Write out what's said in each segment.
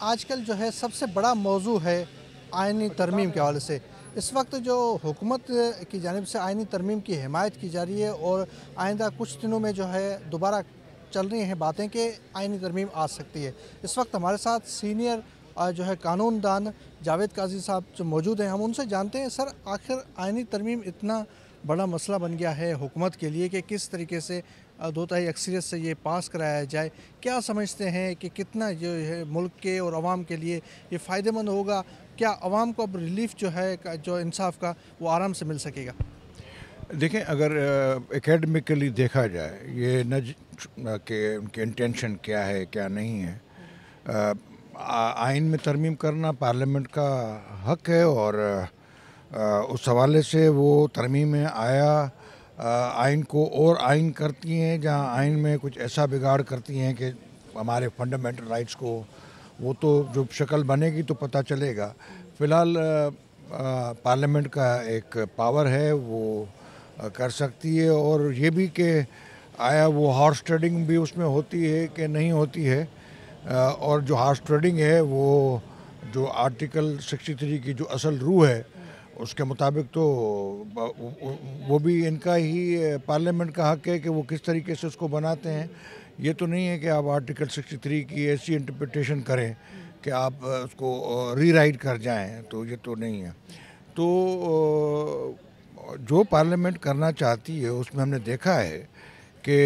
آج کل جو ہے سب سے بڑا موضوع ہے آئینی ترمیم کے حوالے سے۔ اس وقت جو حکومت کی جانب سے آئینی ترمیم کی حمایت کی جا رہی ہے اور آئندہ کچھ دنوں میں جو ہے دوبارہ چل رہی ہیں باتیں کہ آئینی ترمیم آ سکتی ہے۔ اس وقت ہمارے ساتھ سینئر جو ہے قانون دان جاوید قاضی صاحب جو موجود ہیں، ہم ان سے جانتے ہیں سر آخر آئینی ترمیم اتنا بڑا مسئلہ بن گیا ہے حکومت کے لیے کہ کس طریقے سے دو تہائی اکثریت سے یہ پاس کرایا جائے، کیا سمجھتے ہیں کہ کتنا جو ہے ملک کے اور عوام کے لیے یہ فائدہ مند ہوگا؟ کیا عوام کو اب ریلیف جو ہے جو انصاف کا وہ آرام سے مل سکے گا؟ دیکھیں، اگر اکیڈمیکلی دیکھا جائے یہ کہ ان کے انٹینشن کیا ہے کیا نہیں ہے، آئین میں ترمیم کرنا پارلیمنٹ کا حق ہے، اور اس حوالے سے وہ ترمیم میں آیا آئین کو اور آئین کرتی ہیں جہاں آئین میں کچھ ایسا بگاڑ کرتی ہیں کہ ہمارے فنڈامنٹل رائٹس کو، وہ تو جو شکل بنے گی تو پتہ چلے گا۔ فی الحال پارلیمنٹ کا ایک پاور ہے، وہ کر سکتی ہے، اور یہ بھی کہ آیا وہ ہارس ٹریڈنگ بھی اس میں ہوتی ہے کہ نہیں ہوتی ہے، اور جو ہارس ٹریڈنگ ہے وہ جو آرٹیکل 63 کی جو اصل روح ہے اس کے مطابق تو وہ بھی ان کا ہی پارلیمنٹ کا حق ہے کہ وہ کس طریقے سے اس کو بناتے ہیں۔ یہ تو نہیں ہے کہ آپ آرٹیکل 63 کی ایسی انٹرپریٹیشن کریں کہ آپ اس کو ری رائٹ کر جائیں، تو یہ تو نہیں ہے۔ تو جو پارلیمنٹ کرنا چاہتی ہے اس میں ہم نے دیکھا ہے کہ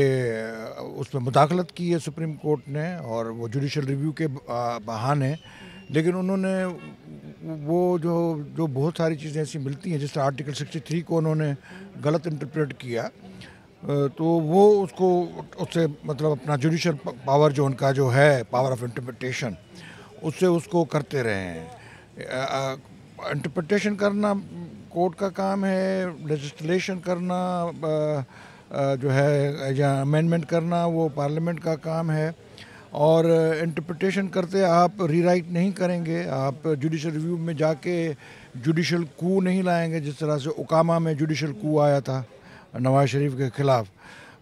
اس میں مداخلت کی ہے سپریم کورٹ نے، اور وہ جوڈیشل ریویو کے بہانے، لیکن انہوں نے وہ جو بہت ساری چیزیں ایسی ملتی ہیں، جس طرح آرٹیکل 63 کو انہوں نے غلط انٹرپریٹ کیا، تو وہ اس کو اس سے مطلب اپنا جوڈیشل پاور جو ان کا جو ہے پاور آف انٹرپریٹیشن، اس سے اس کو کرتے رہے ہیں۔ انٹرپریٹیشن کرنا کورٹ کا کام ہے، لیجسلیشن کرنا جو ہے یا امینڈمنٹ کرنا وہ پارلیمنٹ کا کام ہے، اور انٹرپریٹیشن کرتے آپ ری رائٹ نہیں کریں گے، آپ جوڈیشل ریویو میں جا کے جوڈیشل کو نہیں لائیں گے، جس طرح سے اوکامہ میں جوڈیشل کو آیا تھا نواز شریف کے خلاف،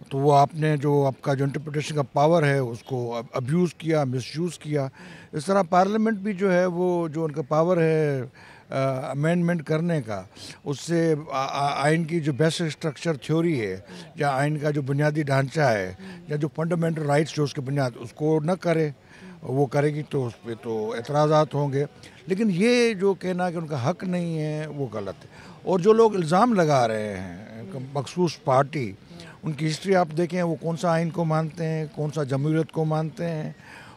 تو وہ آپ نے جو آپ کا جو انٹرپریٹیشن کا پاور ہے اس کو ابیوز کیا، مس یوز کیا۔ اس طرح پارلیمنٹ بھی جو ہے وہ جو ان کا پاور ہے امینڈمنٹ کرنے کا، اس سے آئین کی جو بیسک اسٹرکچر تھیوری ہے یا آئین کا جو بنیادی ڈھانچہ ہے یا جو فنڈامنٹل رائٹس جو اس کے بنیاد اس کو نہ کرے، وہ کرے گی تو اس پہ تو اعتراضات ہوں گے۔ لیکن یہ جو کہنا کہ ان کا حق نہیں ہے وہ غلط ہے۔ اور جو لوگ الزام لگا رہے ہیں مخصوص پارٹی، ان کی ہسٹری آپ دیکھیں، وہ کون سا آئین کو مانتے ہیں، کون سا جمہوریت کو مانتے ہیں،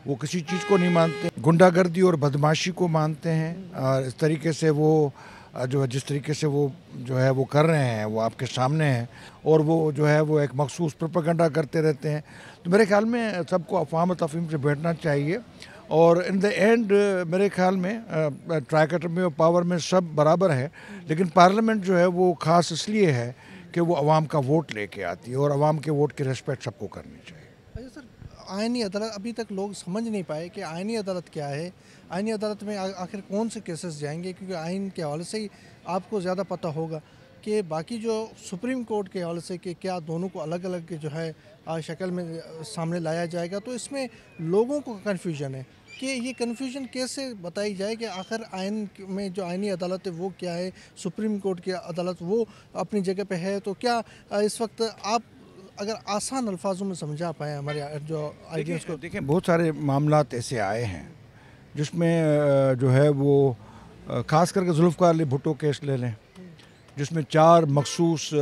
وہ کسی چیز کو نہیں مانتے، گنڈا گردی اور بدماشی کو مانتے ہیں، اور اس طریقے سے وہ جو جس طریقے سے وہ جو ہے وہ کر رہے ہیں وہ آپ کے سامنے ہیں، اور وہ جو ہے وہ ایک مخصوص پروپیگنڈا کرتے رہتے ہیں۔ تو میرے خیال میں سب کو افہام و تفہیم سے بیٹھنا چاہیے، اور ان دا اینڈ میرے خیال میں ٹرائیکٹر اور پاور میں سب برابر ہے، لیکن پارلیمنٹ جو ہے وہ خاص اس لیے ہے کہ وہ عوام کا ووٹ لے کے آتی ہے، اور عوام کے ووٹ کی ریسپیکٹ سب کو کرنی چاہیے۔ اچھا سر، آئینی عدالت ابھی تک لوگ سمجھ نہیں پائے کہ آئینی عدالت کیا ہے، آئینی عدالت میں آخر کون سے کیسز جائیں گے، کیونکہ آئین کے حوالے سے ہی آپ کو زیادہ پتہ ہوگا کہ باقی جو سپریم کورٹ کے حوالے سے کہ کیا دونوں کو الگ الگ جو ہے شکل میں سامنے لایا جائے گا، تو اس میں لوگوں کو کنفیوژن ہے کہ یہ کنفیوژن کیسے بتائی جائے کہ آخر آئین میں جو آئینی عدالت ہے وہ کیا ہے، سپریم کورٹ کی عدالت وہ اپنی جگہ پہ ہے، تو کیا اس وقت آپ اگر آسان الفاظوں میں سمجھا پائیں ہمارے جو آئیڈیاز کو؟ دیکھیں بہت سارے معاملات ایسے آئے ہیں جس میں جو ہے وہ خاص کر کے ذوالفقار علی بھٹو کیس لے لیں، جس میں 4 مخصوص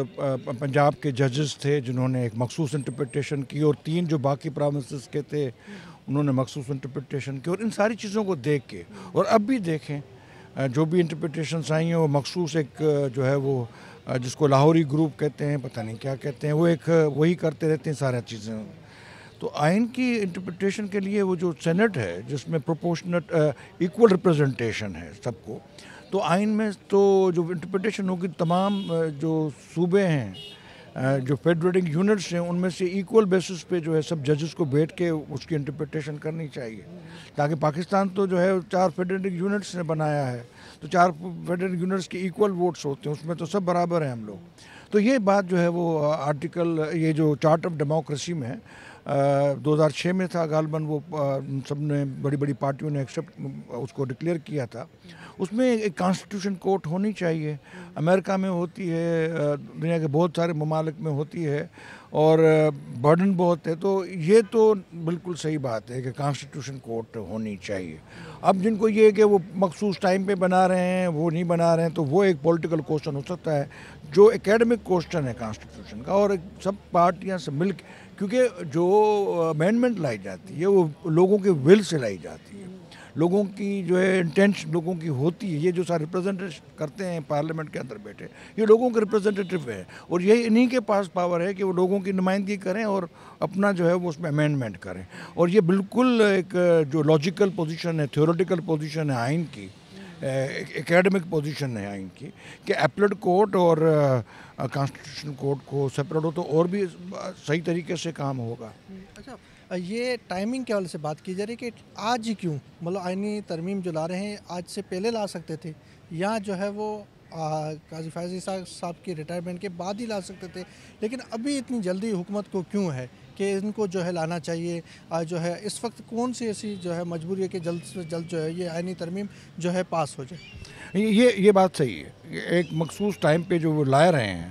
پنجاب کے ججز تھے جنہوں نے ایک مخصوص انٹرپریٹیشن کی، اور 3 جو باقی پروونسز کے تھے انہوں نے مخصوص انٹرپریٹیشن کی، اور ان ساری چیزوں کو دیکھ کے، اور اب بھی دیکھیں جو بھی انٹرپریٹیشنس آئی ہیں وہ مخصوص ایک جو ہے وہ جس کو لاہوری گروپ کہتے ہیں، پتہ نہیں کیا کہتے ہیں، وہ ایک وہی کرتے رہتے ہیں سارا چیزیں۔ تو آئین کی انٹرپریٹیشن کے لیے وہ جو سینٹ ہے جس میں پروپورشنٹ ایکول ریپرزنٹیشن ہے سب کو، تو آئین میں تو جو انٹرپریٹیشن ہوگی تمام جو صوبے ہیں جو فیڈریٹنگ یونٹس ہیں ان میں سے ایکول بیسس پہ جو ہے سب ججز کو بیٹھ کے اس کی انٹرپریٹیشن کرنی چاہیے، تاکہ پاکستان تو جو ہے 4 فیڈریٹنگ یونٹس نے بنایا ہے، تو 4 فیڈریٹنگ یونٹس کے ایکول ووٹس ہوتے ہیں، اس میں تو سب برابر ہیں ہم لوگ۔ تو یہ بات جو ہے وہ آرٹیکل یہ جو چارٹ آف ڈیموکریسی میں 2006 میں تھا غالباً، وہ سب نے بڑی بڑی پارٹیوں نے ایکسیپٹ اس کو ڈکلیئر کیا تھا. اس میں ایک کانسٹیٹیوشن کورٹ ہونی چاہیے. امریکہ میں ہوتی ہے، دنیا کے بہت سارے ممالک میں ہوتی ہے، اور برڈن بہت ہے. تو یہ تو بالکل صحیح بات ہے کہ کانسٹیٹیوشن کورٹ ہونی چاہیے. اب جن کو یہ کہ وہ مخصوص ٹائم پہ بنا رہے ہیں، وہ نہیں بنا رہے ہیں، تو وہ ایک پولیٹیکل کوسچن ہو سکتا ہے جو اکیڈمک کوسچن ہے کانسٹیٹیوشن کا. اور سب پارٹیاں سے مل کے، کیونکہ جو امینڈمنٹ لائی جاتی ہے وہ لوگوں کے ول سے لائی جاتی ہے، لوگوں کی جو ہے انٹینشن لوگوں کی ہوتی ہے. یہ جو سارے ریپرزینٹیشن کرتے ہیں پارلیمنٹ کے اندر بیٹھے، یہ لوگوں کے ریپرزینٹیٹیو ہیں، اور یہی انہی کے پاس پاور ہے کہ وہ لوگوں کی نمائندگی کریں اور اپنا جو ہے وہ اس میں امینڈمنٹ کریں. اور یہ بالکل ایک جو لاجیکل پوزیشن ہے، تھیوریٹیکل پوزیشن ہے آئین کی، اکیڈمک پوزیشن ہے آئین کی، کہ ایپلیٹ کورٹ اور کانسٹیٹیوشن کورٹ کو سپریٹ ہو تو اور بھی صحیح طریقے سے کام ہوگا. اچھا، یہ ٹائمنگ کے حوالے سے بات کی جا رہی ہے کہ آج ہی کیوں، مطلب آئینی ترمیم جو لا رہے ہیں آج سے پہلے لا سکتے تھے، یا جو ہے وہ قاضی فیاض صاحب کی ریٹائرمنٹ کے بعد ہی لا سکتے تھے، لیکن ابھی اتنی جلدی حکومت کو کیوں ہے کہ ان کو جو ہے لانا چاہیے؟ جو ہے اس وقت کون سی ایسی جو ہے مجبوری ہے کہ جلد سے جلد جو ہے یہ آئینی ترمیم جو ہے پاس ہو جائے؟ یہ بات صحیح ہے. ایک مخصوص ٹائم پہ جو وہ لائے رہے ہیں،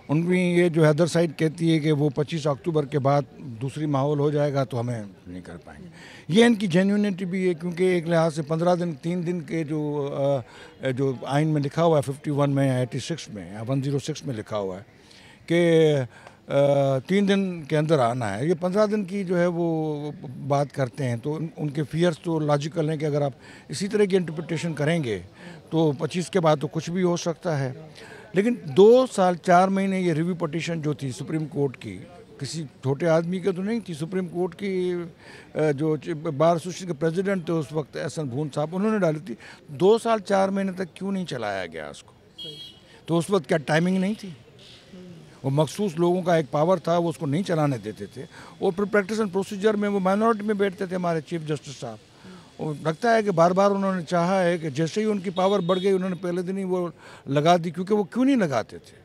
ان میں یہ جو ادر سائڈ کہتی ہے کہ وہ 25 اکتوبر کے بعد دوسری ماحول ہو جائے گا تو ہمیں نہیں کر پائیں گے. یہ ان کی جینیونٹی بھی ہے، کیونکہ ایک لحاظ سے 15 دن 3 دن کے جو آئین میں لکھا ہوا ہے 51 میں یا 86 میں یا 106 میں لکھا ہوا ہے کہ 3 دن کے اندر آنا ہے. یہ 15 دن کی جو ہے وہ بات کرتے ہیں، تو ان کے فیئرس تو لاجیکل ہیں کہ اگر آپ اسی طرح کی انٹرپریٹیشن کریں گے تو 25 کے بعد تو کچھ بھی ہو سکتا ہے. لیکن 2 سال 4 مہینے یہ ریویو پٹیشن جو تھی سپریم کورٹ کی، کسی چھوٹے آدمی کے تو نہیں تھی. سپریم کورٹ کی جو بار ایسوسیشن کے پریزیڈنٹ تھے اس وقت احسن بھون صاحب، انہوں نے ڈالی تھی. 2 سال 4 مہینے تک کیوں نہیں چلایا گیا اس کو؟ تو اس وقت کیا ٹائمنگ نہیں تھی؟ وہ مخصوص لوگوں کا ایک پاور تھا، وہ اس کو نہیں چلانے دیتے تھے. اور پھر پریکٹس اینڈ پروسیجر میں وہ مائنورٹی میں بیٹھتے تھے ہمارے چیف جسٹس صاحب. اور لگتا ہے کہ بار بار انہوں نے چاہا ہے کہ جیسے ہی ان کی پاور بڑھ گئی انہوں نے پہلے دن ہی وہ لگا دی. کیونکہ وہ کیوں نہیں لگاتے تھے؟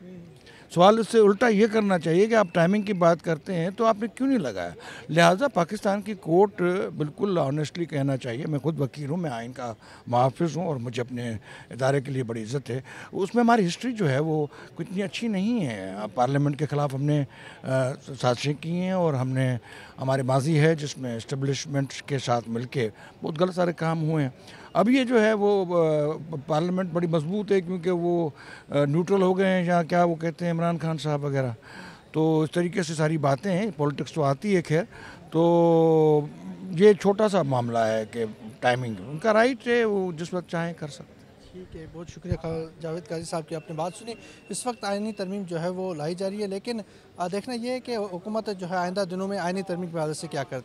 سوال اس سے الٹا یہ کرنا چاہیے کہ آپ ٹائمنگ کی بات کرتے ہیں تو آپ نے کیوں نہیں لگایا؟ لہٰذا پاکستان کی کورٹ بالکل آنیسٹلی کہنا چاہیے، میں خود وکیل ہوں، میں آئین کا محافظ ہوں اور مجھے اپنے ادارے کے لیے بڑی عزت ہے. اس میں ہماری ہسٹری جو ہے وہ اتنی اچھی نہیں ہے. پارلیمنٹ کے خلاف ہم نے سازشیں کی ہیں، اور ہم نے ہمارے ماضی ہے جس میں اسٹیبلشمنٹ کے ساتھ مل کے بہت غلط سارے کام ہوئے ہیں. اب یہ جو ہے وہ پارلیمنٹ بڑی مضبوط ہے کیونکہ وہ نیوٹرل ہو گئے ہیں، یا کیا وہ کہتے ہیں عمران خان صاحب وغیرہ. تو اس طریقے سے ساری باتیں ہیں، پولیٹکس تو آتی ہے خیر. تو یہ چھوٹا سا معاملہ ہے کہ ٹائمنگ ان کا رائٹ ہے، وہ جس وقت چاہیں کر سکتے. ٹھیک ہے، بہت شکریہ جاوید قاضی صاحب کی آپ نے بات سنی. اس وقت آئینی ترمیم جو ہے وہ لائی جا رہی ہے، لیکن دیکھنا یہ ہے کہ حکومت جو ہے آئندہ دنوں میں آئینی ترمیم کے حوالے سے کیا کرتی ہے.